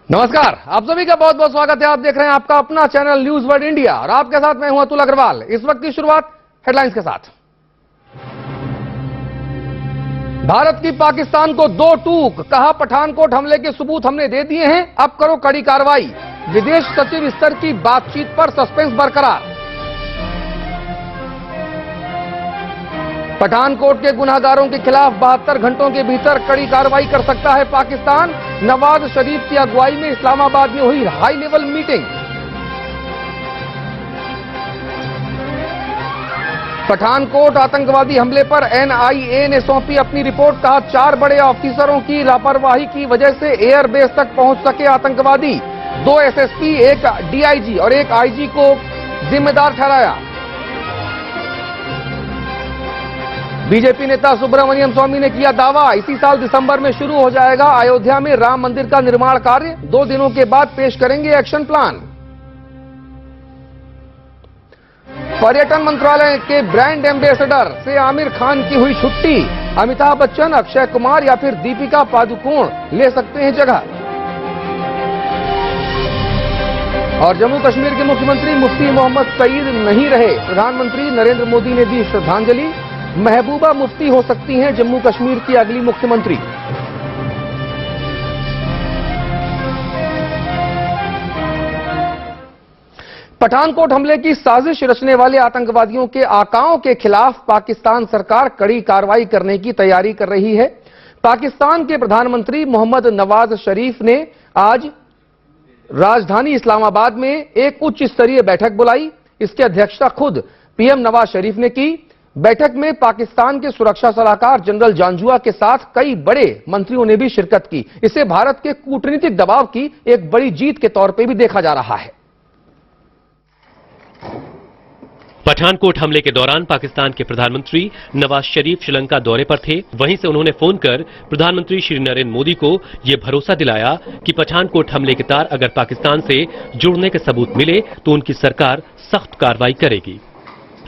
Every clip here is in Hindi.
नमस्कार, आप सभी का बहुत बहुत स्वागत है। आप देख रहे हैं आपका अपना चैनल न्यूज वर्ल्ड इंडिया और आपके साथ मैं हूं अतुल अग्रवाल। इस वक्त की शुरुआत हेडलाइंस के साथ। भारत की पाकिस्तान को दो टूक, कहा पठानकोट हमले के सबूत हमने दे दिए हैं, अब करो कड़ी कार्रवाई। विदेश सचिव स्तर की बातचीत पर सस्पेंस बरकरार। पठानकोट के गुनाहगारों के खिलाफ 72 घंटों के भीतर कड़ी कार्रवाई कर सकता है पाकिस्तान। नवाज शरीफ की अगुवाई में इस्लामाबाद में हुई हाई लेवल मीटिंग। पठानकोट आतंकवादी हमले पर एनआईए ने सौंपी अपनी रिपोर्ट, कहा 4 बड़े ऑफिसरों की लापरवाही की वजह से एयरबेस तक पहुंच सके आतंकवादी। 2 एसएसपी, 1 डीआईजी और 1 आईजी को जिम्मेदार ठहराया। बीजेपी नेता सुब्रमण्यम स्वामी ने किया दावा, इसी साल दिसंबर में शुरू हो जाएगा अयोध्या में राम मंदिर का निर्माण कार्य। 2 दिनों के बाद पेश करेंगे एक्शन प्लान। पर्यटन मंत्रालय के ब्रांड एम्बेसडर से आमिर खान की हुई छुट्टी। अमिताभ बच्चन, अक्षय कुमार या फिर दीपिका पादुकोण ले सकते हैं जगह। और जम्मू कश्मीर के मुख्यमंत्री मुफ्ती मोहम्मद सईद नहीं रहे, प्रधानमंत्री नरेंद्र मोदी ने दी श्रद्धांजलि। महबूबा मुफ्ती हो सकती हैं जम्मू कश्मीर की अगली मुख्यमंत्री। पठानकोट हमले की साजिश रचने वाले आतंकवादियों के आकाओं के खिलाफ पाकिस्तान सरकार कड़ी कार्रवाई करने की तैयारी कर रही है। पाकिस्तान के प्रधानमंत्री मोहम्मद नवाज शरीफ ने आज राजधानी इस्लामाबाद में एक उच्च स्तरीय बैठक बुलाई। इसकी अध्यक्षता खुद पीएम नवाज शरीफ ने की। बैठक में पाकिस्तान के सुरक्षा सलाहकार जनरल जांजुआ के साथ कई बड़े मंत्रियों ने भी शिरकत की। इसे भारत के कूटनीतिक दबाव की एक बड़ी जीत के तौर पर भी देखा जा रहा है। पठानकोट हमले के दौरान पाकिस्तान के प्रधानमंत्री नवाज शरीफ श्रीलंका दौरे पर थे। वहीं से उन्होंने फोन कर प्रधानमंत्री श्री नरेंद्र मोदी को यह भरोसा दिलाया कि पठानकोट हमले के तार अगर पाकिस्तान से जुड़ने के सबूत मिले तो उनकी सरकार सख्त कार्रवाई करेगी।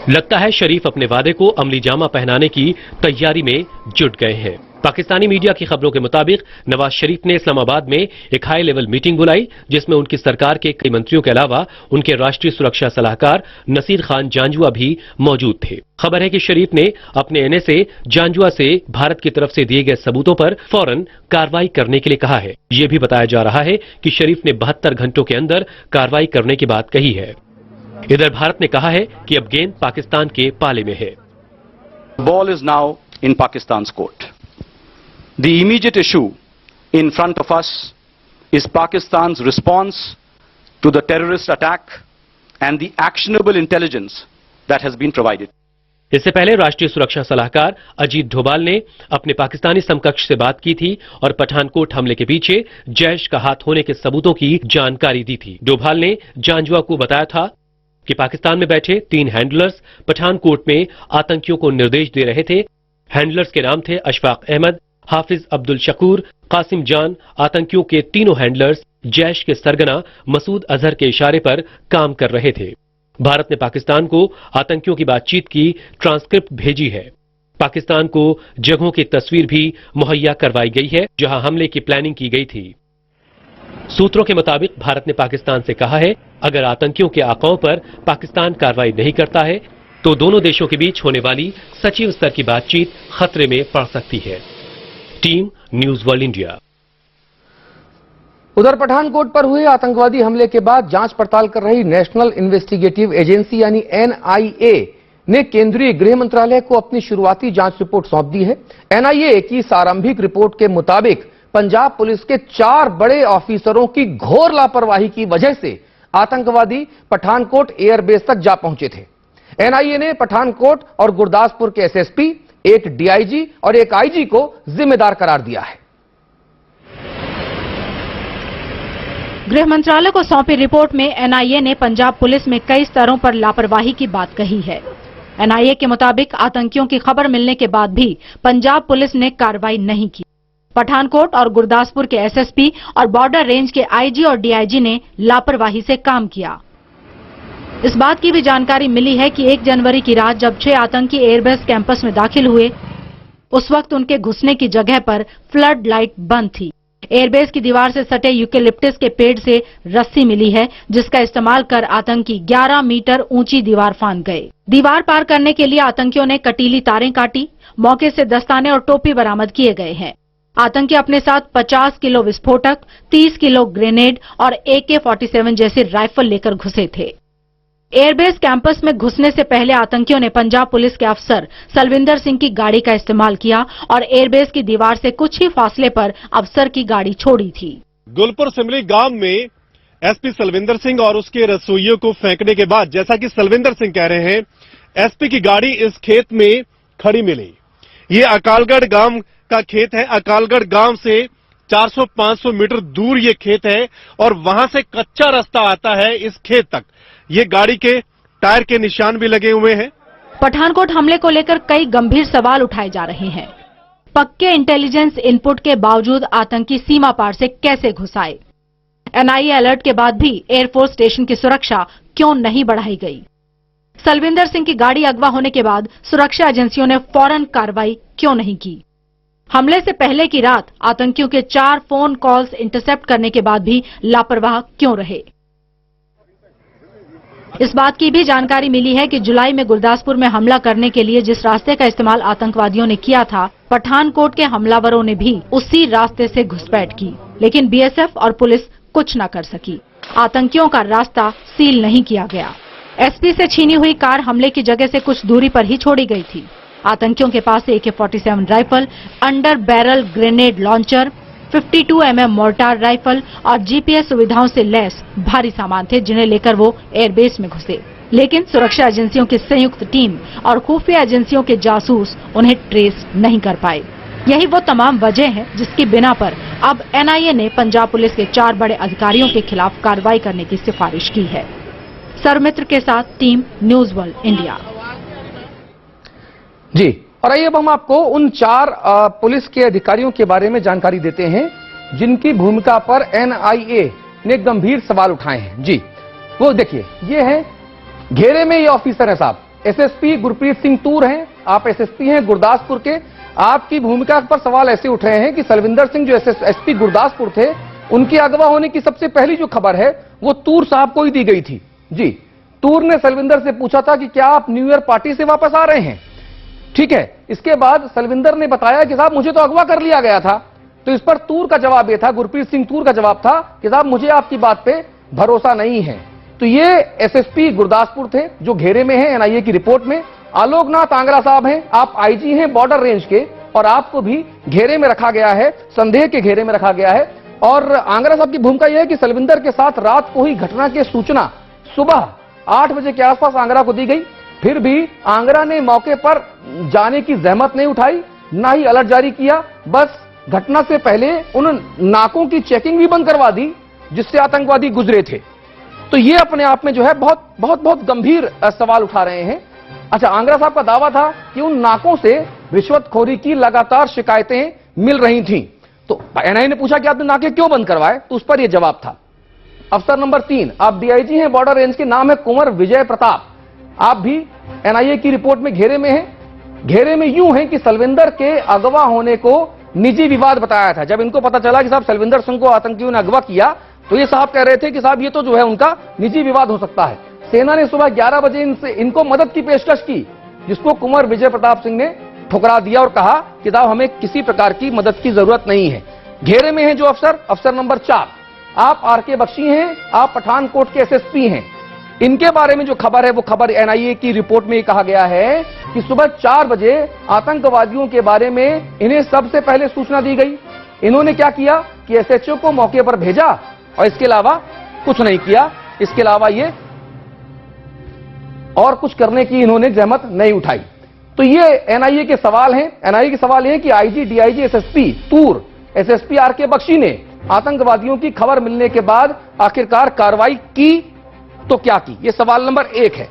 लगता है शरीफ अपने वादे को अमली जामा पहनाने की तैयारी में जुट गए हैं। पाकिस्तानी मीडिया की खबरों के मुताबिक नवाज शरीफ ने इस्लामाबाद में एक हाई लेवल मीटिंग बुलाई, जिसमें उनकी सरकार के कई मंत्रियों के अलावा उनके राष्ट्रीय सुरक्षा सलाहकार नसीर खान जांजुआ भी मौजूद थे। खबर है कि शरीफ ने अपने एनए से जांजुआ से भारत की तरफ से दिए गए सबूतों पर फौरन कार्रवाई करने के लिए कहा है। यह भी बताया जा रहा है कि शरीफ ने 72 घंटों के अंदर कार्रवाई करने की बात कही है। इधर भारत ने कहा है कि अब गेंद पाकिस्तान के पाले में है। Ball is now in Pakistan court. The immediate issue in front of us is Pakistan response to the terrorist attack and the actionable intelligence that has been provided. इससे पहले राष्ट्रीय सुरक्षा सलाहकार अजीत डोभाल ने अपने पाकिस्तानी समकक्ष से बात की थी और पठानकोट हमले के पीछे जैश का हाथ होने के सबूतों की जानकारी दी थी। डोभाल ने जांजुआ को बताया था कि पाकिस्तान में बैठे 3 हैंडलर्स पठानकोट में आतंकियों को निर्देश दे रहे थे। हैंडलर्स के नाम थे अशफाक अहमद, हाफिज अब्दुल शकूर, कासिम जान। आतंकियों के तीनों हैंडलर्स जैश के सरगना मसूद अजहर के इशारे पर काम कर रहे थे। भारत ने पाकिस्तान को आतंकियों की बातचीत की ट्रांसक्रिप्ट भेजी है। पाकिस्तान को जगहों की तस्वीर भी मुहैया करवाई गई है जहां हमले की प्लानिंग की गई थी। सूत्रों के मुताबिक भारत ने पाकिस्तान से कहा है, अगर आतंकियों के आकाओं पर पाकिस्तान कार्रवाई नहीं करता है तो दोनों देशों के बीच होने वाली सचिव स्तर की बातचीत खतरे में पड़ सकती है। Team news world India. उधर पठानकोट पर हुए आतंकवादी हमले के बाद जांच पड़ताल कर रही नेशनल इन्वेस्टिगेटिव एजेंसी यानी एनआईए ने केंद्रीय गृह मंत्रालय को अपनी शुरुआती जांच रिपोर्ट सौंप दी है। एनआईए की प्रारंभिक रिपोर्ट के मुताबिक पंजाब पुलिस के 4 बड़े ऑफिसरों की घोर लापरवाही की वजह से आतंकवादी पठानकोट एयरबेस तक जा पहुंचे थे। एनआईए ने पठानकोट और गुरदासपुर के एसएसपी, 1 डीआईजी और 1 आईजी को जिम्मेदार करार दिया है। गृह मंत्रालय को सौंपी रिपोर्ट में एनआईए ने पंजाब पुलिस में कई स्तरों पर लापरवाही की बात कही है। एनआईए के मुताबिक आतंकियों की खबर मिलने के बाद भी पंजाब पुलिस ने कार्रवाई नहीं की। पठानकोट और गुरदासपुर के एसएसपी और बॉर्डर रेंज के आईजी और डीआईजी ने लापरवाही से काम किया। इस बात की भी जानकारी मिली है कि 1 जनवरी की रात जब 6 आतंकी एयरबेस कैंपस में दाखिल हुए, उस वक्त उनके घुसने की जगह पर फ्लड लाइट बंद थी। एयरबेस की दीवार से सटे यूकेलिप्टस के पेड़ से रस्सी मिली है, जिसका इस्तेमाल कर आतंकी 11 मीटर ऊंची दीवार फांद गए। दीवार पार करने के लिए आतंकियों ने कटीली तारें काटी। मौके से दस्ताने और टोपी बरामद किए गए हैं। आतंकी अपने साथ 50 किलो विस्फोटक, 30 किलो ग्रेनेड और AK-47 जैसी राइफल लेकर घुसे थे। एयरबेस कैंपस में घुसने से पहले आतंकियों ने पंजाब पुलिस के अफसर सलविंदर सिंह की गाड़ी का इस्तेमाल किया और एयरबेस की दीवार से कुछ ही फासले पर अफसर की गाड़ी छोड़ी थी। गुलपुर सिमली गांव में एसपी सलविंदर सिंह और उसके रसोइयों को फेंकने के बाद, जैसा कि सलविंदर सिंह कह रहे हैं, एसपी की गाड़ी इस खेत में खड़ी मिली। ये अकालगढ़ गांव का खेत है। अकालगढ़ गांव से 400-500 मीटर दूर ये खेत है और वहां से कच्चा रास्ता आता है इस खेत तक। ये गाड़ी के टायर के निशान भी लगे हुए हैं। पठानकोट हमले को लेकर कई गंभीर सवाल उठाए जा रहे हैं। पक्के इंटेलिजेंस इनपुट के बावजूद आतंकी सीमा पार से कैसे घुस आए? NIA अलर्ट के बाद भी एयरफोर्स स्टेशन की सुरक्षा क्यों नहीं बढ़ाई गई? सलविंदर सिंह की गाड़ी अगवा होने के बाद सुरक्षा एजेंसियों ने फौरन कार्रवाई क्यों नहीं की? हमले से पहले की रात आतंकियों के 4 फोन कॉल्स इंटरसेप्ट करने के बाद भी लापरवाह क्यों रहे? इस बात की भी जानकारी मिली है कि जुलाई में गुरदासपुर में हमला करने के लिए जिस रास्ते का इस्तेमाल आतंकवादियों ने किया था, पठानकोट के हमलावरों ने भी उसी रास्ते से घुसपैठ की, लेकिन BSF और पुलिस कुछ न कर सकी। आतंकियों का रास्ता सील नहीं किया गया। SP से छीनी हुई कार हमले की जगह से कुछ दूरी पर ही छोड़ी गई थी। आतंकियों के पास से AK-47 rifle, under barrel grenade launcher, 52 mm mortar rifle और GPS सुविधाओं से लैस भारी सामान थे, जिन्हें लेकर वो एयरबेस में घुसे। लेकिन सुरक्षा एजेंसियों की संयुक्त टीम और खुफिया एजेंसियों के जासूस उन्हें ट्रेस नहीं कर पाए। यही वो तमाम वजह है जिसकी बिना पर अब NIA ने पंजाब पुलिस के 4 बड़े अधिकारियों के खिलाफ कार्रवाई करने की सिफारिश की है। सरमित्र के साथ टीम न्यूज वर्ल्ड इंडिया। जी, और आइए अब हम आपको उन 4 पुलिस के अधिकारियों के बारे में जानकारी देते हैं जिनकी भूमिका पर NIA ने गंभीर सवाल उठाए हैं। जी, वो देखिए, ये है घेरे में ये ऑफिसर है साहब, SSP गुरप्रीत सिंह तूर हैं। आप SSP हैं गुरदासपुर के। आपकी भूमिका पर सवाल ऐसे उठ रहे हैं कि सलविंदर सिंह जो SP गुरदासपुर थे, उनके अगवा होने की सबसे पहली जो खबर है वो तूर साहब को ही दी गई थी। जी, तूर ने सलविंदर से पूछा था कि क्या आप न्यू ईयर पार्टी से वापस आ रहे हैं? ठीक है। इसके बाद सलविंदर ने बताया कि साहब मुझे तो अगवा कर लिया गया था। तो इस पर तूर का जवाब यह था, गुरप्रीत सिंह तूर का जवाब था कि साहब मुझे आपकी बात पे भरोसा नहीं है। तो ये SSP गुरदासपुर थे जो घेरे में हैं NIA की रिपोर्ट में। आलोकनाथ आंगरा साहब हैं, आप IG हैं बॉर्डर रेंज के, और आपको भी घेरे में रखा गया है, संदेह के घेरे में रखा गया है। और आंगरा साहब की भूमिका यह है कि सलविंदर के साथ रात को ही घटना की सूचना सुबह 8 बजे के आसपास आंगरा को दी गई। फिर भी आंगरा ने मौके पर जाने की जहमत नहीं उठाई, ना ही अलर्ट जारी किया। बस घटना से पहले उन नाकों की चेकिंग भी बंद करवा दी जिससे आतंकवादी गुजरे थे। तो ये अपने आप में जो है बहुत बहुत बहुत गंभीर सवाल उठा रहे हैं। अच्छा, आंगरा साहब का दावा था कि उन नाकों से रिश्वतखोरी की लगातार शिकायतें मिल रही थीं। तो NIA ने पूछा कि आपने नाके क्यों बंद करवाए, तो उस पर यह जवाब था। अफसर नंबर 3, आप DIG हैं बॉर्डर रेंज के, नाम है कुंवर विजय प्रताप। आप भी NIA की रिपोर्ट में घेरे में हैं। घेरे में यूं है कि सलविंदर के अगवा होने को निजी विवाद बताया था। जब इनको पता चला कि साहब सलविंदर सिंह को आतंकियों ने अगवा किया, तो ये साहब कह रहे थे कि साहब ये तो जो है उनका निजी विवाद हो सकता है। सेना ने सुबह 11 बजे इनको मदद की पेशकश की, जिसको कुंवर विजय प्रताप सिंह ने ठुकरा दिया और कहा कि साहब हमें किसी प्रकार की मदद की जरूरत नहीं है। घेरे में है जो अफसर नंबर 4, आप RK बख्शी हैं, आप पठानकोट के SSP हैं। इनके बारे में जो खबर है वो खबर NIA की रिपोर्ट में कहा गया है कि सुबह 4 बजे आतंकवादियों के बारे में इन्हें सबसे पहले सूचना दी गई। इन्होंने क्या किया कि SHO को मौके पर भेजा और इसके अलावा कुछ नहीं किया। इसके अलावा ये और कुछ करने की इन्होंने जहमत नहीं उठाई। तो ये NIA के सवाल हैं। NIA के सवाल ये है कि IG, DIG, SSP तूर, SSP RK बख्शी ने आतंकवादियों की खबर मिलने के बाद आखिरकार कार्रवाई की तो क्या की? ये सवाल नंबर 1 है।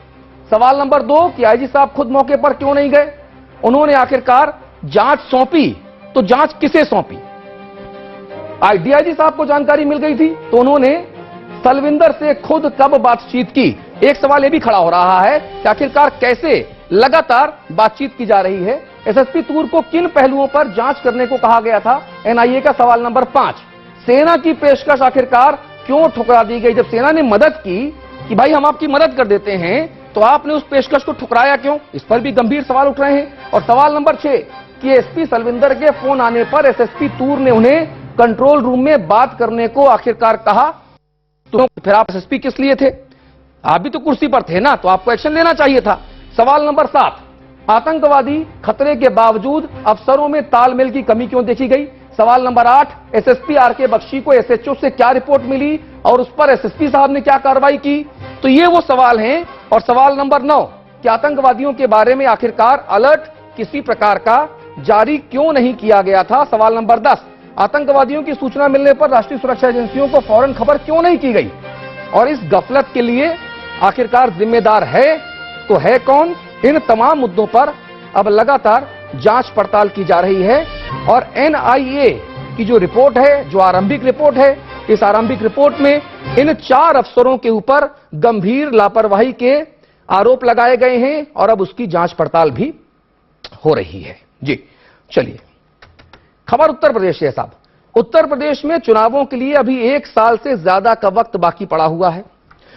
सवाल नंबर 2 कि IG साहब खुद मौके पर क्यों नहीं गए? उन्होंने आखिरकार जांच सौंपी तो जांच किसे सौंपी? DIG साहब को जानकारी मिल गई थी तो उन्होंने सलविंदर से खुद कब बातचीत की? एक सवाल यह भी खड़ा हो रहा है कि आखिरकार कैसे लगातार बातचीत की जा रही है। SSP तूर को किन पहलुओं पर जांच करने को कहा गया था? NIA का सवाल नंबर 5। सेना की पेशकश आखिरकार क्यों ठुकरा दी गई? जब सेना ने मदद की कि भाई हम आपकी मदद कर देते हैं, तो आपने उस पेशकश को ठुकराया क्यों? इस पर भी गंभीर सवाल उठ रहे हैं। और सवाल नंबर 6 कि एसपी सलविंदर के फोन आने पर एसएसपी तूर ने उन्हें कंट्रोल रूम में बात करने को आखिरकार कहा, तो फिर आप एसएसपी किस लिए थे? आप भी तो कुर्सी पर थे ना, तो आपको एक्शन लेना चाहिए था। सवाल नंबर 7, आतंकवादी खतरे के बावजूद अफसरों में तालमेल की कमी क्यों देखी गई? सवाल नंबर 8, एसएसपी आरके बख्शी को एसएचओ से क्या रिपोर्ट मिली और उस पर एसएसपी साहब ने क्या कार्रवाई की? तो ये वो सवाल हैं। और सवाल नंबर 9 कि आतंकवादियों के बारे में आखिरकार अलर्ट किसी प्रकार का जारी क्यों नहीं किया गया था? सवाल नंबर 10, आतंकवादियों की सूचना मिलने पर राष्ट्रीय सुरक्षा एजेंसियों को फौरन खबर क्यों नहीं की गई? और इस गफलत के लिए आखिरकार जिम्मेदार है तो है कौन? इन तमाम मुद्दों पर अब लगातार जांच पड़ताल की जा रही है। और एनआईए की जो रिपोर्ट है, जो आरंभिक रिपोर्ट है, इस आरंभिक रिपोर्ट में इन 4 अफसरों के ऊपर गंभीर लापरवाही के आरोप लगाए गए हैं और अब उसकी जांच पड़ताल भी हो रही है। जी चलिए, खबर उत्तर प्रदेश से है साहब। उत्तर प्रदेश में चुनावों के लिए अभी 1 साल से ज्यादा का वक्त बाकी पड़ा हुआ है,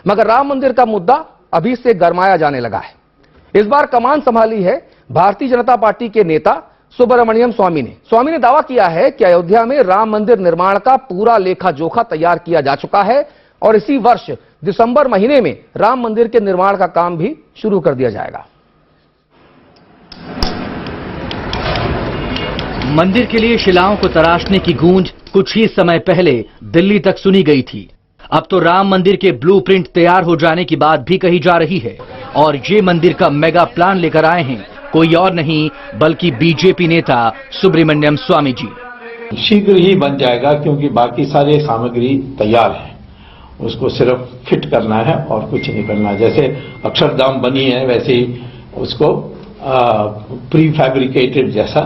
मगर राम मंदिर का मुद्दा अभी से गरमाया जाने लगा है। इस बार कमान संभाली है भारतीय जनता पार्टी के नेता सुब्रमण्यम स्वामी ने दावा किया है कि अयोध्या में राम मंदिर निर्माण का पूरा लेखा जोखा तैयार किया जा चुका है और इसी वर्ष दिसंबर महीने में राम मंदिर के निर्माण का काम भी शुरू कर दिया जाएगा। मंदिर के लिए शिलाओं को तराशने की गूंज कुछ ही समय पहले दिल्ली तक सुनी गई थी। अब तो राम मंदिर के ब्लूप्रिंट तैयार हो जाने की बात भी कही जा रही है और ये मंदिर का मेगा प्लान लेकर आए हैं कोई और नहीं बल्कि बीजेपी नेता सुब्रमण्यम स्वामी जी। शीघ्र ही बन जाएगा क्योंकि बाकी सारी सामग्री तैयार है, उसको सिर्फ फिट करना है और कुछ नहीं करना है। जैसे अक्षरधाम बनी है वैसे ही उसको प्री फैब्रिकेटेड जैसा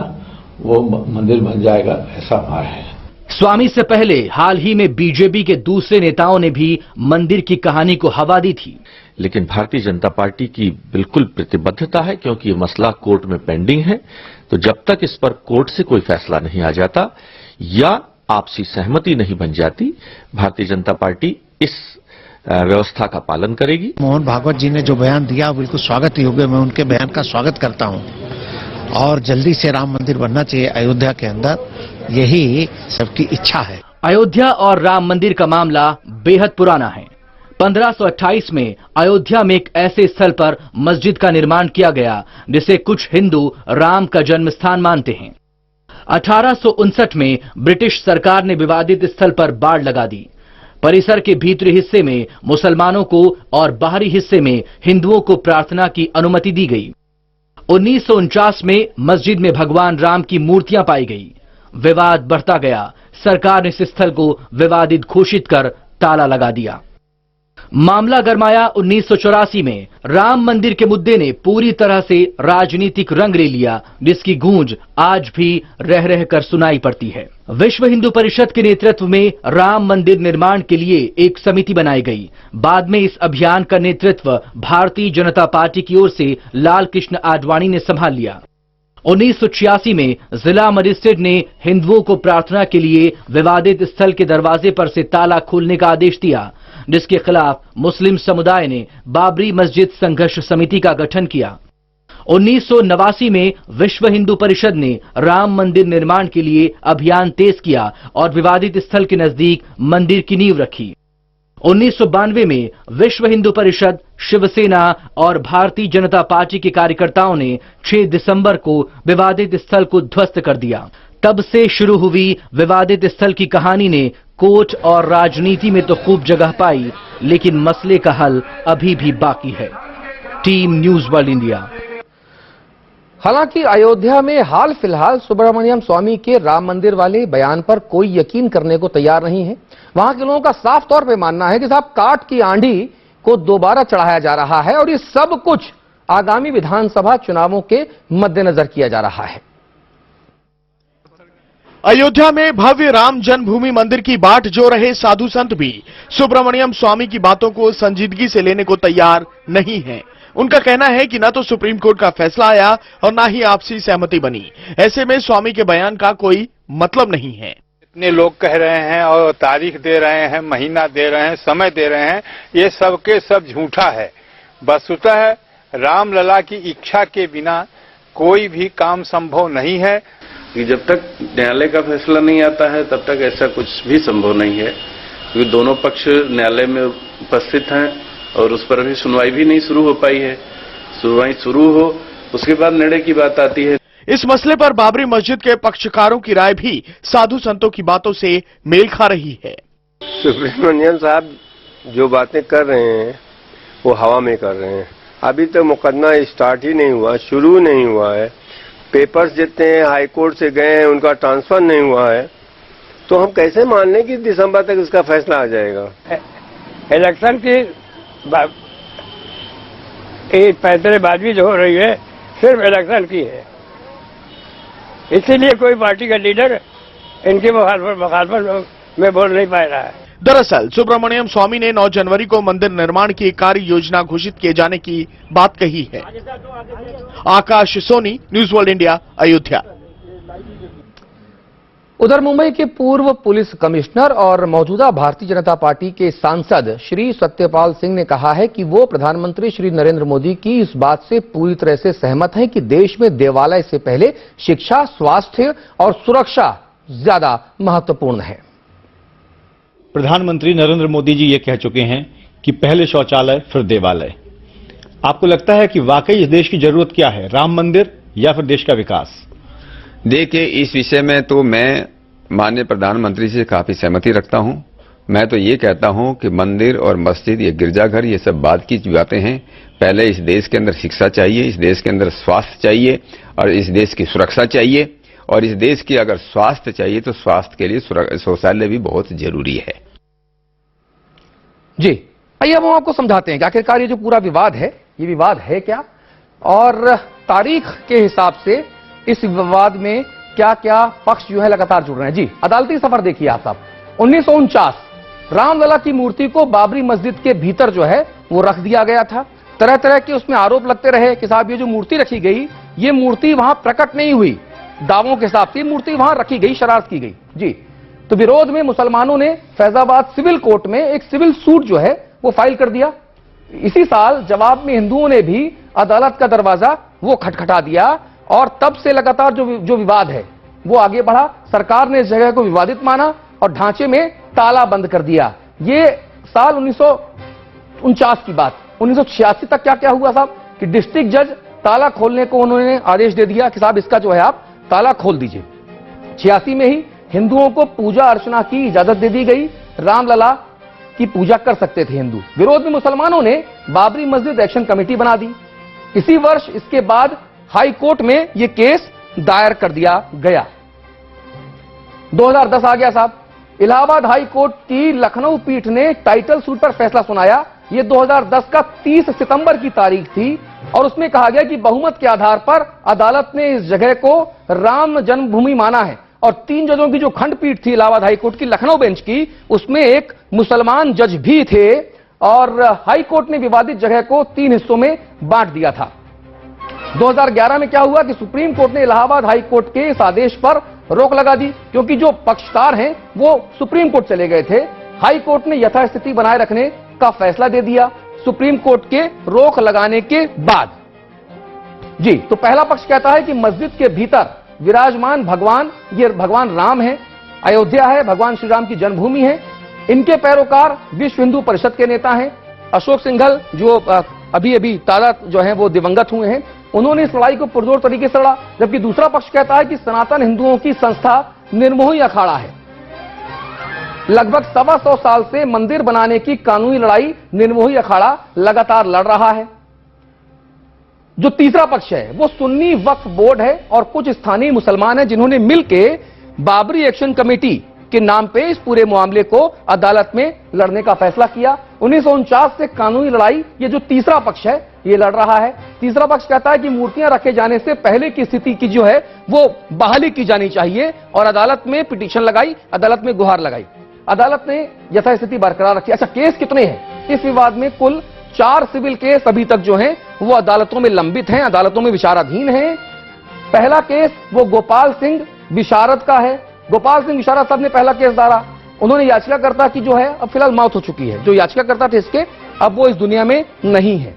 वो मंदिर बन जाएगा, ऐसा हमारा है। स्वामी से पहले हाल ही में बीजेपी के दूसरे नेताओं ने भी मंदिर की कहानी को हवा दी थी, लेकिन भारतीय जनता पार्टी की बिल्कुल प्रतिबद्धता है क्योंकि ये मसला कोर्ट में पेंडिंग है। तो जब तक इस पर कोर्ट से कोई फैसला नहीं आ जाता या आपसी सहमति नहीं बन जाती, भारतीय जनता पार्टी इस व्यवस्था का पालन करेगी। मोहन भागवत जी ने जो बयान दिया बिल्कुल स्वागत योग्य, मैं उनके बयान का स्वागत करता हूं और जल्दी से राम मंदिर बनना चाहिए अयोध्या के अंदर, यही सबकी इच्छा है। अयोध्या और राम मंदिर का मामला बेहद पुराना है। 1528 में अयोध्या में एक ऐसे स्थल पर मस्जिद का निर्माण किया गया जिसे कुछ हिंदू राम का जन्म स्थान मानते हैं। 1859 में ब्रिटिश सरकार ने विवादित स्थल पर बाड़ लगा दी। परिसर के भीतरी हिस्से में मुसलमानों को और बाहरी हिस्से में हिंदुओं को प्रार्थना की अनुमति दी गई। 1949 में मस्जिद में भगवान राम की मूर्तियां पाई गई। विवाद बढ़ता गया, सरकार ने इस स्थल को विवादित घोषित कर ताला लगा दिया। मामला गरमाया 1984 में। राम मंदिर के मुद्दे ने पूरी तरह से राजनीतिक रंग ले लिया, जिसकी गूंज आज भी रह रह कर सुनाई पड़ती है। विश्व हिंदू परिषद के नेतृत्व में राम मंदिर निर्माण के लिए एक समिति बनाई गई। बाद में इस अभियान का नेतृत्व भारतीय जनता पार्टी की ओर से लाल कृष्ण आडवाणी ने संभाल लिया। 1986 में जिला मजिस्ट्रेट ने हिंदुओं को प्रार्थना के लिए विवादित स्थल के दरवाजे पर से ताला खोलने का आदेश दिया, जिसके खिलाफ मुस्लिम समुदाय ने बाबरी मस्जिद संघर्ष समिति का गठन किया। 1989 में विश्व हिंदू परिषद ने राम मंदिर निर्माण के लिए अभियान तेज किया और विवादित स्थल के नजदीक मंदिर की नींव रखी। 1992 में विश्व हिंदू परिषद, शिवसेना और भारतीय जनता पार्टी के कार्यकर्ताओं ने 6 दिसंबर को विवादित स्थल को ध्वस्त कर दिया। तब से शुरू हुई विवादित स्थल की कहानी ने कोर्ट और राजनीति में तो खूब जगह पाई, लेकिन मसले का हल अभी भी बाकी है। Team news world India. हालांकि अयोध्या में हाल फिलहाल सुब्रमण्यम स्वामी के राम मंदिर वाले बयान पर कोई यकीन करने को तैयार नहीं है। वहां के लोगों का साफ तौर पे मानना है कि साहब काट की आंधी को दोबारा चढ़ाया जा रहा है और ये सब कुछ आगामी विधानसभा चुनावों के मद्देनजर किया जा रहा है। अयोध्या में भव्य राम जन्मभूमि मंदिर की बाट जो रहे साधु संत भी सुब्रमण्यम स्वामी की बातों को संजीदगी से लेने को तैयार नहीं है। उनका कहना है कि न तो सुप्रीम कोर्ट का फैसला आया और न ही आपसी सहमति बनी। ऐसे में स्वामी के बयान का कोई मतलब नहीं है। इतने लोग कह रहे हैं और तारीख दे रहे हैं, महीना दे रहे हैं, समय दे रहे हैं, ये सब के सब झूठा है। वस्तुतः रामलला की इच्छा के बिना कोई भी काम संभव नहीं है। कि जब तक न्यायालय का फैसला नहीं आता है तब तक ऐसा कुछ भी संभव नहीं है, क्योंकि दोनों पक्ष न्यायालय में उपस्थित हैं और उस पर अभी सुनवाई भी नहीं शुरू हो पाई है। सुनवाई शुरू हो उसके बाद निर्णय की बात आती है। इस मसले पर बाबरी मस्जिद के पक्षकारों की राय भी साधु संतों की बातों से मेल खा रही है। सुब्रमण्यम साहब जो बातें कर रहे हैं वो हवा में कर रहे हैं। अभी तक मुकदमा स्टार्ट ही नहीं हुआ, शुरू नहीं हुआ है। पेपर्स जितने हैं हाई कोर्ट से गए हैं, उनका ट्रांसफर नहीं हुआ है, तो हम कैसे मान लें कि दिसंबर तक इसका फैसला आ जाएगा। इलेक्शन की फैसलेबाजी जो हो रही है सिर्फ इलेक्शन की है, इसीलिए कोई पार्टी का लीडर इनकी मुखालफत में बोल नहीं पा रहा है। दरअसल सुब्रमण्यम स्वामी ने 9 जनवरी को मंदिर निर्माण की कार्य योजना घोषित किए जाने की बात कही है। Akash Soni, news world India, Ayodhya. उधर मुंबई के पूर्व पुलिस कमिश्नर और मौजूदा भारतीय जनता पार्टी के सांसद श्री सत्यपाल सिंह ने कहा है कि वो प्रधानमंत्री श्री नरेंद्र मोदी की इस बात से पूरी तरह से सहमत हैं कि देश में देवालय से पहले शिक्षा, स्वास्थ्य और सुरक्षा ज्यादा महत्वपूर्ण है। प्रधानमंत्री नरेंद्र मोदी जी ये कह चुके हैं कि पहले शौचालय फिर देवालय। आपको लगता है कि वाकई इस देश की जरूरत क्या है, राम मंदिर या फिर देश का विकास? देखिए, इस विषय में तो मैं माननीय प्रधानमंत्री से काफी सहमति रखता हूं। मैं तो ये कहता हूं कि मंदिर और मस्जिद, ये गिरजाघर, ये सब बाद की बातें हैं। पहले इस देश के अंदर शिक्षा चाहिए, इस देश के अंदर स्वास्थ्य चाहिए और इस देश की सुरक्षा चाहिए। और इस देश की अगर स्वास्थ्य चाहिए तो स्वास्थ्य के लिए शौचालय भी बहुत जरूरी है। जी, आइए अब हम आपको समझाते हैं कि आखिरकार ये जो पूरा विवाद है, ये विवाद है क्या और तारीख के हिसाब से इस विवाद में क्या क्या पक्ष जो है लगातार जुड़ रहे हैं। जी, अदालती सफर देखिए आप सब। 1949 रामलला की मूर्ति को बाबरी मस्जिद के भीतर जो है वो रख दिया गया था। तरह तरह के उसमें आरोप लगते रहे कि साहब ये जो मूर्ति रखी गई, ये मूर्ति वहां प्रकट नहीं हुई। दावों के हिसाब से मूर्ति वहां रखी गई, शरारत की गई। जी, तो विरोध में मुसलमानों ने फैजाबाद सिविल कोर्ट में एक सिविल सूट जो है वो फाइल कर दिया। इसी साल जवाब में हिंदुओं ने भी अदालत का दरवाजा वो खटखटा दिया और तब से लगातार जो विवाद है वो आगे बढ़ा। सरकार ने इस जगह को विवादित माना और ढांचे में ताला बंद कर दिया। ये साल 1949 की बात। 1986 तक क्या क्या हुआ साहब कि डिस्ट्रिक्ट जज ताला खोलने को उन्होंने आदेश दे दिया कि साहब इसका जो है आप ताला खोल दीजिए। 86 में ही हिंदुओं को पूजा अर्चना की इजाजत दे दी गई। रामलला की पूजा कर सकते थे हिंदू। विरोध में मुसलमानों ने बाबरी मस्जिद एक्शन कमेटी बना दी। इसी वर्ष इसके बाद हाई कोर्ट में यह केस दायर कर दिया गया। 2010 आ गया साहब। इलाहाबाद हाई कोर्ट की लखनऊ पीठ ने टाइटल सूट पर फैसला सुनाया। यह 2010 का 30 सितंबर की तारीख थी और उसमें कहा गया कि बहुमत के आधार पर अदालत ने इस जगह को राम जन्मभूमि माना है। और 3 जजों की जो खंडपीठ थी इलाहाबाद हाई कोर्ट की, लखनऊ बेंच की, उसमें एक मुसलमान जज भी थे और हाई कोर्ट ने विवादित जगह को 3 हिस्सों में बांट दिया था। 2011 में क्या हुआ कि सुप्रीम कोर्ट ने इलाहाबाद हाई कोर्ट के इस आदेश पर रोक लगा दी, क्योंकि जो पक्षकार हैं वो सुप्रीम कोर्ट चले गए थे। हाई कोर्ट ने यथास्थिति बनाए रखने का फैसला दे दिया सुप्रीम कोर्ट के रोक लगाने के बाद। जी, तो पहला पक्ष कहता है कि मस्जिद के भीतर विराजमान भगवान, ये भगवान राम है, अयोध्या है, भगवान श्री राम की जन्मभूमि है। इनके पैरोकार विश्व हिंदू परिषद के नेता हैं। अशोक सिंघल जो अभी ताजा जो है वो दिवंगत हुए हैं, उन्होंने इस लड़ाई को पुरजोर तरीके से लड़ा। जबकि दूसरा पक्ष कहता है कि सनातन हिंदुओं की संस्था निर्मोही अखाड़ा है। लगभग 125 साल से मंदिर बनाने की कानूनी लड़ाई निर्मोही अखाड़ा लगातार लड़ रहा है। जो तीसरा पक्ष है वो सुन्नी वक्फ बोर्ड है और कुछ स्थानीय मुसलमान हैं जिन्होंने मिलकर बाबरी एक्शन कमेटी के नाम पे इस पूरे मामले को अदालत में लड़ने का फैसला किया। 1949 से कानूनी लड़ाई ये जो तीसरा पक्ष है ये लड़ रहा है। तीसरा पक्ष कहता है कि मूर्तियां रखे जाने से पहले की स्थिति की जो है वो बहाली की जानी चाहिए और अदालत में पिटीशन लगाई, अदालत में गुहार लगाई। अदालत ने यथास्थिति बरकरार रखी। अच्छा, केस कितने हैं इस विवाद में? कुल 4 सिविल केस अभी तक जो हैं वो अदालतों में लंबित हैं, अदालतों में विचाराधीन हैं। पहला केस वो गोपाल सिंह विशारद का है। गोपाल सिंह विशारा साहब ने पहला केस डाला, उन्होंने याचिकाकर्ता की जो है अब फिलहाल मौत हो चुकी है, जो याचिकाकर्ता थे इसके अब वो इस दुनिया में नहीं है।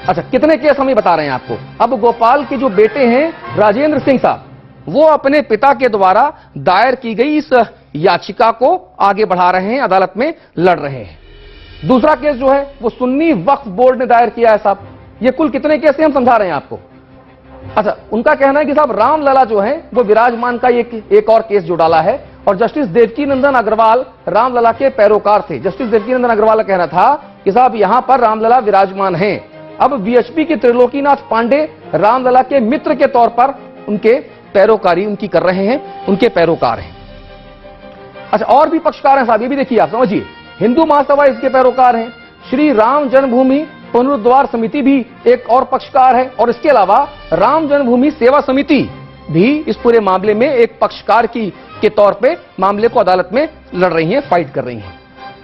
अच्छा, कितने केस हम ये बता रहे हैं आपको। अब गोपाल के जो बेटे हैं राजेंद्र सिंह साहब, वो अपने पिता के द्वारा दायर की गई इस याचिका को आगे बढ़ा रहे हैं, अदालत में लड़ रहे हैं। दूसरा केस जो है वो सुन्नी वक्फ बोर्ड ने दायर किया है साहब। ये कुल कितने केस हैं हम समझा रहे हैं आपको। अच्छा, उनका कहना है कि साहब रामलला जो है वो विराजमान का एक और केस जो डाला है, और जस्टिस देवकीनंदन अग्रवाल रामलला के पैरोकार थे। जस्टिस देवकीनंदन अग्रवाल का कहना था कि साहब यहां पर रामलला विराजमान हैं। अब वीएचपी के त्रिलोकीनाथ पांडे रामलला के मित्र के तौर पर उनके पैरोकारी उनकी कर रहे हैं, उनके पैरोकार हैं। अच्छा, और भी पक्षकार हैं साहब, ये भी देखिए आप समझिए। हिंदू महासभा इसके पैरोकार हैं, श्री राम जन्मभूमि पुनरुद्धार समिति भी एक और पक्षकार है, और इसके अलावा राम जन्मभूमि सेवा समिति भी इस पूरे मामले में एक पक्षकार के तौर पे मामले को अदालत में लड़ रही हैं, फाइट कर रही हैं।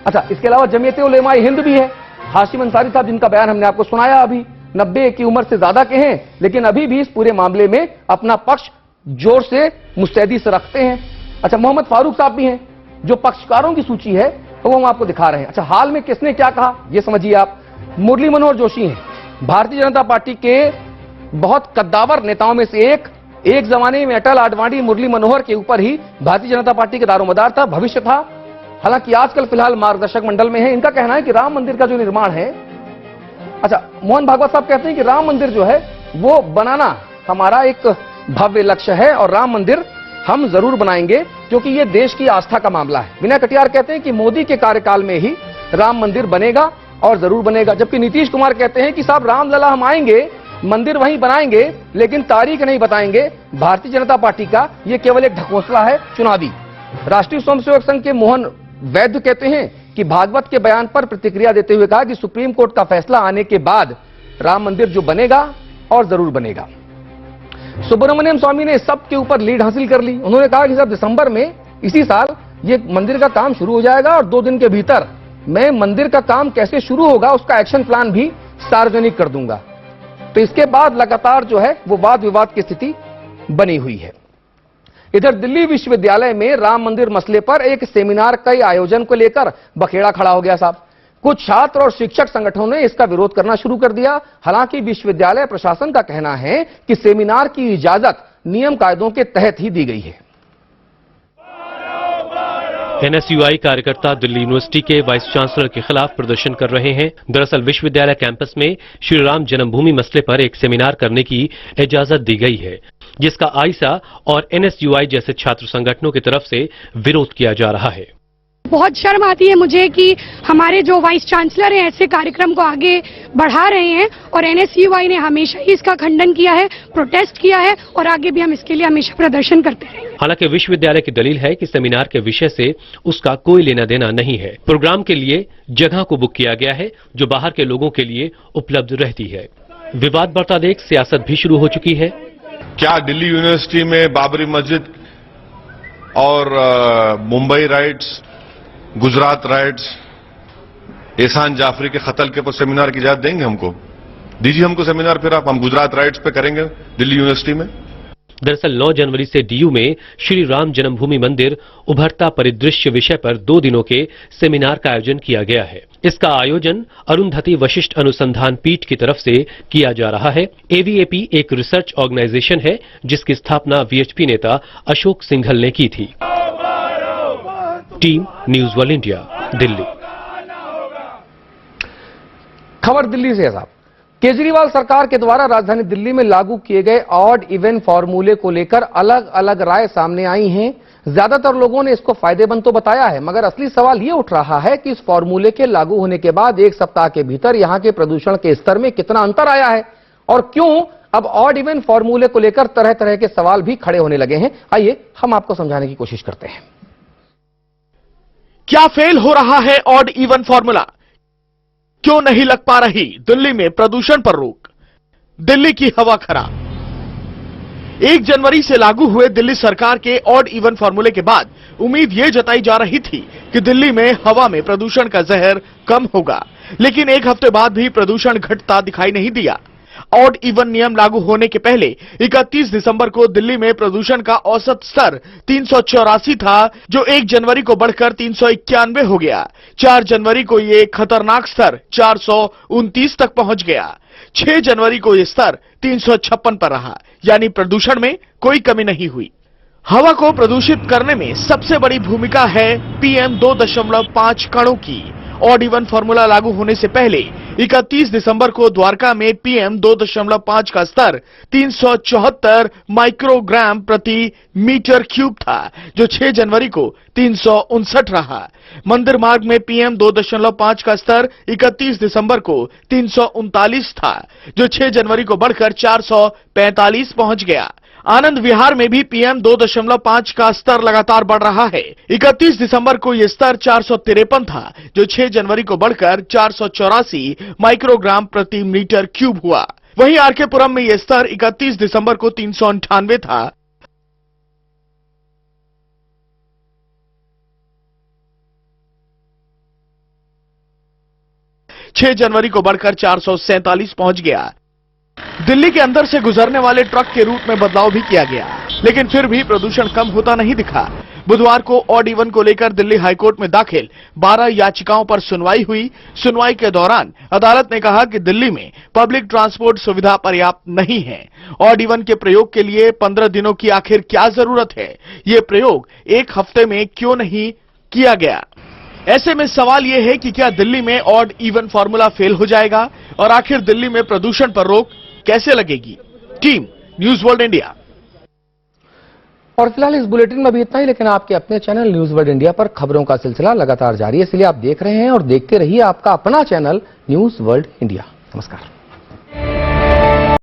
अच्छा, इसके अलावा जमीयत उलेमाए हिंद भी है। हाशिम अंसारी साहब, जिनका बयान हमने आपको सुनाया, अभी 90 की उम्र से ज्यादा के हैं, लेकिन अभी भी इस पूरे मामले में अपना पक्ष जोर से मुस्तैदी से रखते हैं। अच्छा, मोहम्मद फारूक साहब भी हैं, जो पक्षकारों की सूची है तो वो हम आपको दिखा रहे हैं। अच्छा, हाल में किसने क्या कहा ये समझिए आप। मुरली मनोहर जोशी हैं, भारतीय जनता पार्टी के बहुत कद्दावर नेताओं में से एक जमाने में अटल आडवाणी मुरली मनोहर के ऊपर ही भारतीय जनता पार्टी का दारोमदार था, भविष्य था। हालांकि आजकल फिलहाल मार्गदर्शक मंडल में है। इनका कहना है कि राम मंदिर का जो निर्माण है, अच्छा, मोहन भागवत साहब कहते हैं कि राम मंदिर जो है वो बनाना हमारा एक भव्य लक्ष्य है, और राम मंदिर हम जरूर बनाएंगे क्योंकि ये देश की आस्था का मामला है। विनय कटियार कहते हैं कि मोदी के कार्यकाल में ही राम मंदिर बनेगा और जरूर बनेगा, जबकि नीतीश कुमार कहते हैं कि साहब रामलला हम आएंगे, मंदिर वहीं बनाएंगे, लेकिन तारीख नहीं बताएंगे। भारतीय जनता पार्टी का ये केवल एक ढकोसला है चुनावी। राष्ट्रीय स्वयंसेवक संघ के मोहन वैद्य कहते हैं कि भागवत के बयान पर प्रतिक्रिया देते हुए कहा कि सुप्रीम कोर्ट का फैसला आने के बाद राम मंदिर जो बनेगा और जरूर बनेगा। सुब्रमण्यम स्वामी ने सब के ऊपर लीड हासिल कर ली। उन्होंने कहा कि साहब दिसंबर में इसी साल ये मंदिर का काम शुरू हो जाएगा, और 2 दिन के भीतर मैं मंदिर का काम कैसे शुरू होगा उसका एक्शन प्लान भी सार्वजनिक कर दूंगा। तो इसके बाद लगातार जो है वो वाद विवाद की स्थिति बनी हुई है। इधर दिल्ली विश्वविद्यालय में राम मंदिर मसले पर एक सेमिनार के आयोजन को लेकर बखेड़ा खड़ा हो गया साहब। कुछ छात्र और शिक्षक संगठनों ने इसका विरोध करना शुरू कर दिया। हालांकि विश्वविद्यालय प्रशासन का कहना है कि सेमिनार की इजाजत नियम कायदों के तहत ही दी गई है। एनएसयूआई कार्यकर्ता दिल्ली यूनिवर्सिटी के वाइस चांसलर के खिलाफ प्रदर्शन कर रहे हैं। दरअसल विश्वविद्यालय कैंपस में श्री राम जन्मभूमि मसले पर एक सेमिनार करने की इजाजत दी गई है, जिसका आईसा और एनएसयूआई जैसे छात्र संगठनों की तरफ से विरोध किया जा रहा है। बहुत शर्म आती है मुझे कि हमारे जो वाइस चांसलर हैं ऐसे कार्यक्रम को आगे बढ़ा रहे हैं, और एनएसयूआई ने हमेशा ही इसका खंडन किया है, प्रोटेस्ट किया है, और आगे भी हम इसके लिए हमेशा प्रदर्शन करते रहेंगे। हालांकि विश्वविद्यालय की दलील है कि सेमिनार के विषय से उसका कोई लेना देना नहीं है। प्रोग्राम के लिए जगह को बुक किया गया है जो बाहर के लोगों के लिए उपलब्ध रहती है। विवाद बढ़ता देख सियासत भी शुरू हो चुकी है। क्या दिल्ली यूनिवर्सिटी में बाबरी मस्जिद और मुंबई राइट्स, गुजरात राइट्स, एहसान जाफरी के कत्ल के पर सेमिनार की इजाजत देंगे? हमको दीजिए हमको सेमिनार, फिर हम गुजरात राइट्स पे करेंगे दिल्ली यूनिवर्सिटी में। दरअसल 9 जनवरी से डीयू में श्री राम जन्मभूमि मंदिर उभरता परिदृश्य विषय पर 2 दिनों के सेमिनार का आयोजन किया गया है। इसका आयोजन अरुंधति वशिष्ठ अनुसंधान पीठ की तरफ से किया जा रहा है। एवीएपी एक रिसर्च ऑर्गेनाइजेशन है जिसकी स्थापना वीएचपी नेता अशोक सिंघल ने की थी। Team news world India, Delhi. खबर दिल्ली से है साहब। केजरीवाल सरकार के द्वारा राजधानी दिल्ली में लागू किए गए ऑड इवन फॉर्मूले को लेकर अलग अलग राय सामने आई हैं। ज्यादातर लोगों ने इसको फायदेमंद तो बताया है, मगर असली सवाल यह उठ रहा है कि इस फॉर्मूले के लागू होने के बाद 1 सप्ताह के भीतर यहां के प्रदूषण के स्तर में कितना अंतर आया है, और क्यों अब ऑड इवन फॉर्मूले को लेकर तरह तरह के सवाल भी खड़े होने लगे हैं। आइए हम आपको समझाने की कोशिश करते हैं। क्या फेल हो रहा है ऑड इवन फॉर्मूला? क्यों नहीं लग पा रही दिल्ली में प्रदूषण पर रोक? दिल्ली की हवा खराब। 1 जनवरी से लागू हुए दिल्ली सरकार के ऑड इवन फॉर्मूले के बाद उम्मीद ये जताई जा रही थी कि दिल्ली में हवा में प्रदूषण का जहर कम होगा, लेकिन 1 हफ्ते बाद भी प्रदूषण घटता दिखाई नहीं दिया। ऑड इवन नियम लागू होने के पहले 31 दिसंबर को दिल्ली में प्रदूषण का औसत स्तर 384 था, जो 1 जनवरी को बढ़कर 391 हो गया। 4 जनवरी को ये खतरनाक स्तर 429 तक पहुंच गया। 6 जनवरी को यह स्तर 356 पर रहा, यानी प्रदूषण में कोई कमी नहीं हुई। हवा को प्रदूषित करने में सबसे बड़ी भूमिका है PM 2.5 कणों की। ऑड इवन फॉर्मूला लागू होने से पहले 31 दिसंबर को द्वारका में PM 2.5 का स्तर 374 माइक्रोग्राम प्रति मीटर क्यूब था, जो 6 जनवरी को 359 रहा। मंदिर मार्ग में PM 2.5 का स्तर 31 दिसंबर को 339 था, जो 6 जनवरी को बढ़कर 445 पहुंच गया। आनंद विहार में भी PM 2.5 का स्तर लगातार बढ़ रहा है। 31 दिसंबर को यह स्तर 453 था, जो 6 जनवरी को बढ़कर 484 माइक्रोग्राम प्रति मीटर क्यूब हुआ। वहीं आरके पुरम में यह स्तर 31 दिसंबर को 398 था। छह जनवरी को बढ़कर 447 पहुंच गया। दिल्ली के अंदर से गुजरने वाले ट्रक के रूट में बदलाव भी किया गया, लेकिन फिर भी प्रदूषण कम होता नहीं दिखा। बुधवार को ऑड इवन को लेकर दिल्ली हाईकोर्ट में दाखिल 12 याचिकाओं पर सुनवाई हुई। सुनवाई के दौरान अदालत ने कहा कि दिल्ली में पब्लिक ट्रांसपोर्ट सुविधा पर्याप्त नहीं है। ऑड इवन के प्रयोग के लिए 15 दिनों की आखिर क्या जरूरत है? ये प्रयोग 1 हफ्ते में क्यों नहीं किया गया? ऐसे में सवाल यह है कि क्या दिल्ली में ऑड इवन फॉर्मूला फेल हो जाएगा और आखिर दिल्ली में प्रदूषण पर रोक कैसे लगेगी? Team news world India. और फिलहाल इस बुलेटिन में भी इतना ही, लेकिन आपके अपने चैनल न्यूज वर्ल्ड इंडिया पर खबरों का सिलसिला लगातार जारी है, इसलिए आप देख रहे हैं और देखते रहिए आपका अपना चैनल न्यूज वर्ल्ड इंडिया। नमस्कार।